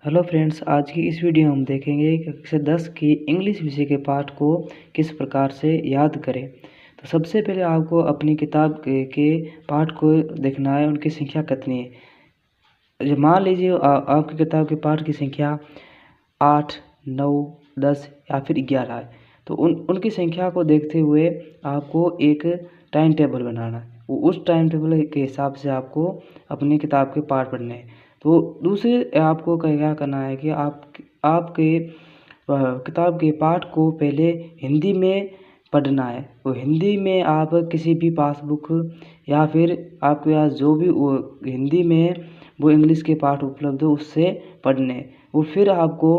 Hello friends, आज की इस वीडियो में हम देखेंगे कि कक्षा 10 की इंग्लिश विषय के पाठ को किस प्रकार से याद करें। तो सबसे पहले आपको अपनी किताब के पाठ को देखना है, उनकी संख्या कितनी है। मान लीजिए आपकी किताब के पाठ की संख्या 8, 9, 10 या फिर 11 है। तो उनकी संख्या को देखते हुए आपको एक टाइम टेबल बनाना है। उस टाइम टेबल के हिसाब से आपको अपनी किताब के पाठ पढ़ने हैं। तो दूसरे आपको क्या करना है कि आपके किताब के पाठ को पहले हिंदी में पढ़ना है। तो हिंदी में आप किसी भी पासबुक या फिर आपके पास जो भी वो हिंदी में वो इंग्लिश के पाठ उपलब्ध हो उससे पढ़ने। वो फिर आपको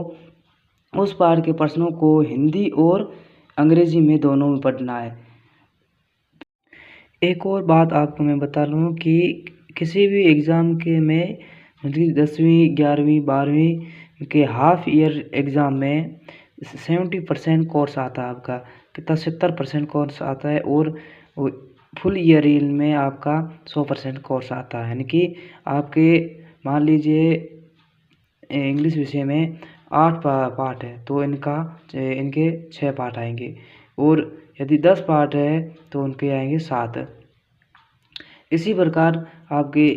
उस पाठ के प्रश्नों को हिंदी और अंग्रेजी में दोनों में पढ़ना है। एक और बात आपको मैं बता लूँ कि किसी भी एग्ज़ाम के में 10वीं 11वीं 12वीं के हाफ ईयर एग्ज़ाम में 70% कोर्स आता है आपका, कितना 70% कोर्स आता है। और फुल ईयर में आपका 100% कोर्स आता है। यानी कि आपके मान लीजिए इंग्लिश विषय में 8 पार्ट है तो इनके 6 पार्ट आएंगे, और यदि 10 पार्ट है तो उनके आएंगे 7। इसी प्रकार आपके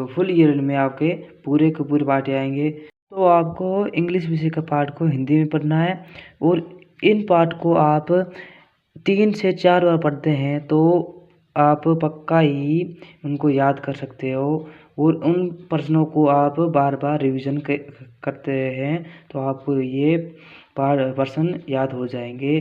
फुल ईयर में आपके पूरे के पूरे पार्ट आएंगे। तो आपको इंग्लिश विषय का पार्ट को हिंदी में पढ़ना है, और इन पार्ट को आप 3 से 4 बार पढ़ते हैं तो आप पक्का ही उनको याद कर सकते हो, और उन प्रश्नों को आप बार बार रिवीजन करते हैं तो आपको ये प्रश्न याद हो जाएंगे।